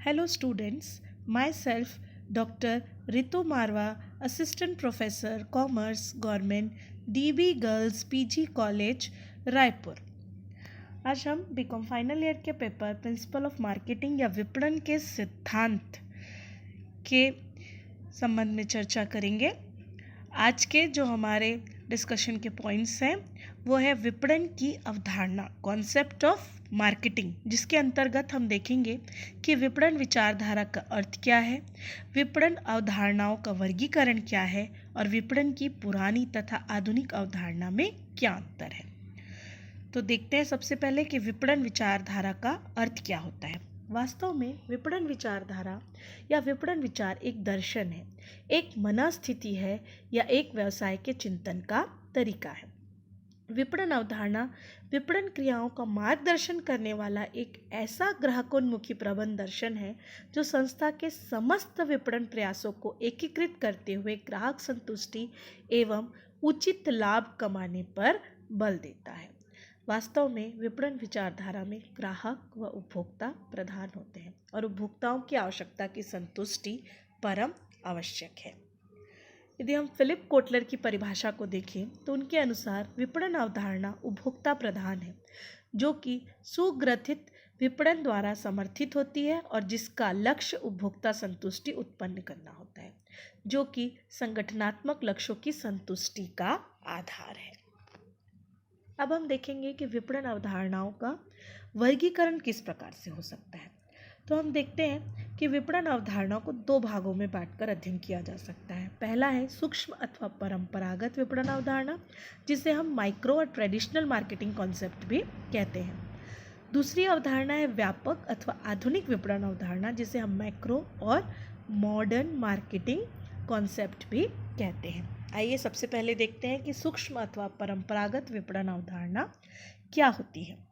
Hello students, myself Dr. Ritu Marwa, Assistant Professor Commerce Government DB Girls PG College Raipur. आज हम BCom final year के paper principle of marketing या विपणन के सिद्धांत के संबंध में चर्चा करेंगे। आज के जो हमारे डिस्कशन के पॉइंट्स हैं वो है विपणन की अवधारणा, कॉन्सेप्ट ऑफ मार्केटिंग, जिसके अंतर्गत हम देखेंगे कि विपणन विचारधारा का अर्थ क्या है, विपणन अवधारणाओं का वर्गीकरण क्या है और विपणन की पुरानी तथा आधुनिक अवधारणा में क्या अंतर है। तो देखते हैं सबसे पहले कि विपणन विचारधारा का अर्थ क्या होता है। वास्तव में विपणन विचारधारा या विपणन विचार एक दर्शन है, एक मनस्थिति है या एक व्यवसाय के चिंतन का तरीका है। विपणन अवधारणा विपणन क्रियाओं का मार्गदर्शन करने वाला एक ऐसा ग्राहकोन्मुखी प्रबंध दर्शन है जो संस्था के समस्त विपणन प्रयासों को एकीकृत करते हुए ग्राहक संतुष्टि एवं उचित लाभ कमाने पर बल देता है। वास्तव में विपणन विचारधारा में ग्राहक व उपभोक्ता प्रधान होते हैं और उपभोक्ताओं की आवश्यकता की संतुष्टि परम आवश्यक है। यदि हम फिलिप कोटलर की परिभाषा को देखें तो उनके अनुसार विपणन अवधारणा उपभोक्ता प्रधान है, जो कि सुग्रथित विपणन द्वारा समर्थित होती है और जिसका लक्ष्य उपभोक्ता संतुष्टि उत्पन्न करना होता है, जो कि संगठनात्मक लक्ष्यों की संतुष्टि का आधार है। अब हम देखेंगे कि विपणन अवधारणाओं का वर्गीकरण किस प्रकार से हो सकता है। तो हम देखते हैं कि विपणन अवधारणाओं को दो भागों में बांटकर अध्ययन किया जा सकता है। पहला है सूक्ष्म अथवा परंपरागत विपणन अवधारणा, जिसे हम माइक्रो और ट्रेडिशनल मार्केटिंग कॉन्सेप्ट भी कहते हैं। दूसरी अवधारणा है व्यापक अथवा आधुनिक विपणन अवधारणा, जिसे हम मैक्रो और मॉडर्न मार्केटिंग कॉन्सेप्ट भी कहते हैं। आइए सबसे पहले देखते हैं कि सूक्ष्म अथवा परंपरागत विपणन अवधारणा क्या होती है।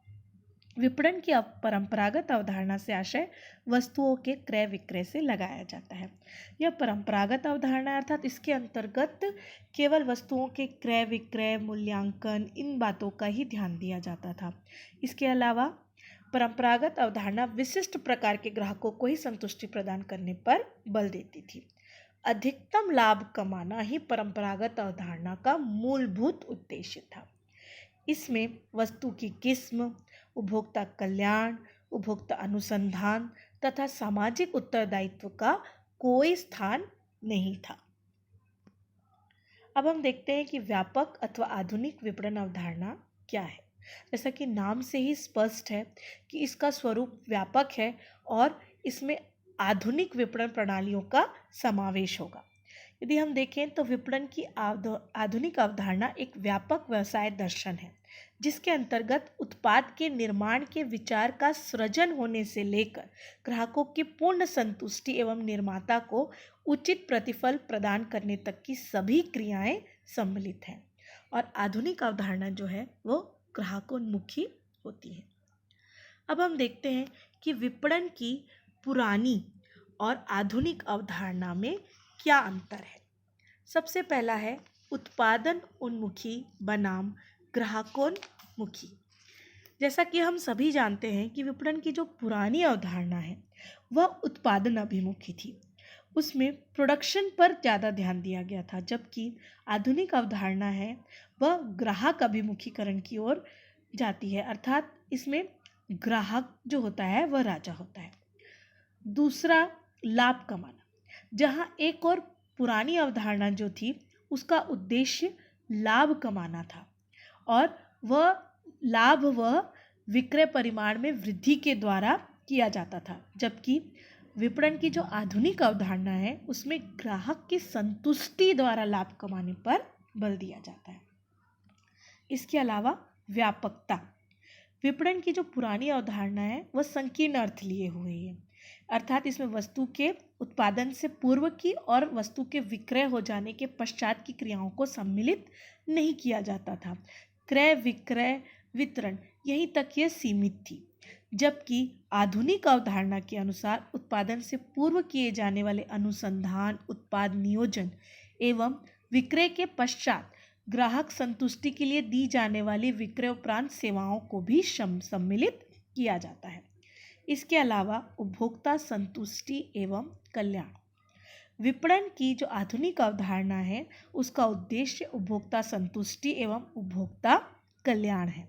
विपणन की परंपरागत अवधारणा से आशय वस्तुओं के क्रय विक्रय से लगाया जाता है। यह परंपरागत अवधारणा अर्थात इसके अंतर्गत केवल वस्तुओं के क्रय विक्रय, मूल्यांकन, इन बातों का ही ध्यान दिया जाता था। इसके अलावा परंपरागत अवधारणा विशिष्ट प्रकार के ग्राहकों को ही संतुष्टि प्रदान करने पर बल देती थी। अधिकतम लाभ कमाना ही परंपरागत अवधारणा का मूलभूत उद्देश्य था। इसमें वस्तु की किस्म, उपभोक्ता कल्याण, उपभोक्ता अनुसंधान तथा सामाजिक उत्तरदायित्व का कोई स्थान नहीं था। अब हम देखते हैं कि व्यापक अथवा आधुनिक विपणन अवधारणा क्या है। जैसा कि नाम से ही स्पष्ट है कि इसका स्वरूप व्यापक है और इसमें आधुनिक विपणन प्रणालियों का समावेश होगा। यदि हम देखें तो विपणन की आधुनिक अवधारणा एक व्यापक व्यवसाय दर्शन है, जिसके अंतर्गत उत्पाद के निर्माण के विचार का सृजन होने से लेकर ग्राहकों की पूर्ण संतुष्टि एवं निर्माता को उचित प्रतिफल प्रदान करने तक की सभी क्रियाएं सम्मिलित हैं। और आधुनिक अवधारणा जो है वो ग्राहकोन्मुखी होती है। अब हम देखते हैं कि विपणन की पुरानी और आधुनिक अवधारणा में क्या अंतर है। सबसे पहला है उत्पादन उन्मुखी बनाम ग्राहकोन्मुखी। जैसा कि हम सभी जानते हैं कि विपणन की जो पुरानी अवधारणा है वह उत्पादन अभिमुखी थी, उसमें प्रोडक्शन पर ज़्यादा ध्यान दिया गया था, जबकि आधुनिक अवधारणा है वह ग्राहक अभिमुखीकरण की ओर जाती है, अर्थात इसमें ग्राहक जो होता है वह राजा होता है। दूसरा लाभ कमाना, जहाँ एक और पुरानी अवधारणा जो थी उसका उद्देश्य लाभ कमाना था और वह लाभ विक्रय परिमाण में वृद्धि के द्वारा किया जाता था, जबकि विपणन की जो आधुनिक अवधारणा है उसमें ग्राहक की संतुष्टि द्वारा लाभ कमाने पर बल दिया जाता है। इसके अलावा व्यापकता, विपणन की जो पुरानी अवधारणा है वह संकीर्ण अर्थ लिए हुए है, अर्थात इसमें वस्तु के उत्पादन से पूर्व की और वस्तु के विक्रय हो जाने के पश्चात की क्रियाओं को सम्मिलित नहीं किया जाता था। क्रय विक्रय वितरण यहीं तक यह सीमित थी, जबकि आधुनिक अवधारणा के अनुसार उत्पादन से पूर्व किए जाने वाले अनुसंधान, उत्पाद नियोजन एवं विक्रय के पश्चात ग्राहक संतुष्टि के लिए दी जाने वाली विक्रय उपरांत सेवाओं को भी सम्मिलित किया जाता है। इसके अलावा उपभोक्ता संतुष्टि एवं कल्याण। विपणन की जो आधुनिक अवधारणा है उसका उद्देश्य उपभोक्ता संतुष्टि एवं उपभोक्ता कल्याण है।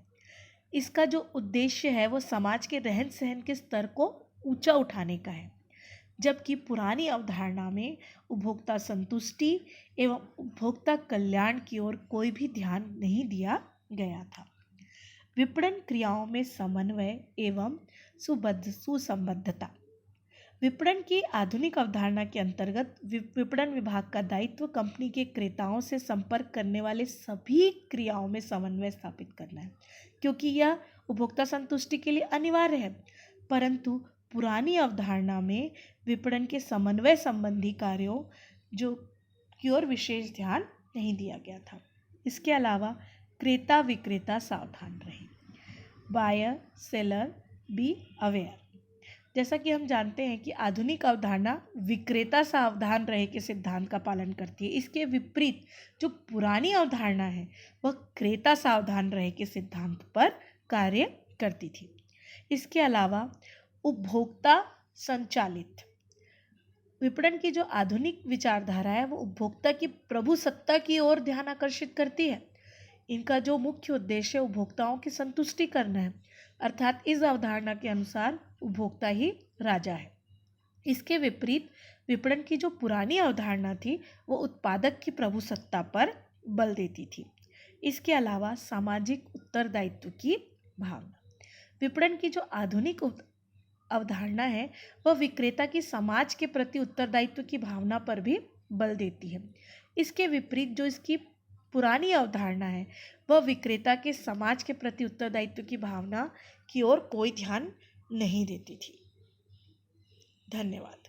इसका जो उद्देश्य है वो समाज के रहन सहन के स्तर को ऊंचा उठाने का है, जबकि पुरानी अवधारणा में उपभोक्ता संतुष्टि एवं उपभोक्ता कल्याण की ओर कोई भी ध्यान नहीं दिया गया था। विपणन क्रियाओं में समन्वय एवं सुसंबद्धता। विपणन की आधुनिक अवधारणा के अंतर्गत विपणन विभाग का दायित्व कंपनी के क्रेताओं से संपर्क करने वाले सभी क्रियाओं में समन्वय स्थापित करना है, क्योंकि यह उपभोक्ता संतुष्टि के लिए अनिवार्य है। परंतु पुरानी अवधारणा में विपणन के समन्वय संबंधी कार्यों की ओर विशेष ध्यान नहीं दिया गया था। इसके अलावा क्रेता विक्रेता सावधान रहे। Buyer seller be aware. जैसा कि हम जानते हैं कि आधुनिक अवधारणा विक्रेता सावधान रहे के सिद्धांत का पालन करती है। इसके विपरीत जो पुरानी अवधारणा है वह क्रेता सावधान रहे के सिद्धांत पर कार्य करती थी। इसके अलावा उपभोक्ता संचालित विपणन की जो आधुनिक विचारधारा है वो उपभोक्ता की प्रभुसत्ता की ओर ध्यान आकर्षित करती है। इनका जो मुख्य उद्देश्य उपभोक्ताओं की संतुष्टि करना है, अर्थात इस अवधारणा के अनुसार उपभोक्ता ही राजा है। इसके विपरीत विपणन की जो पुरानी अवधारणा थी वो उत्पादक की प्रभुसत्ता पर बल देती थी। इसके अलावा सामाजिक उत्तरदायित्व की भावना। विपणन की जो आधुनिक अवधारणा है वह विक्रेता की समाज के प्रति उत्तरदायित्व की भावना पर भी बल देती है। इसके विपरीत जो इसकी पुरानी अवधारणा है वह विक्रेता के समाज के प्रति उत्तरदायित्व की भावना की ओर कोई ध्यान नहीं देती थी। धन्यवाद।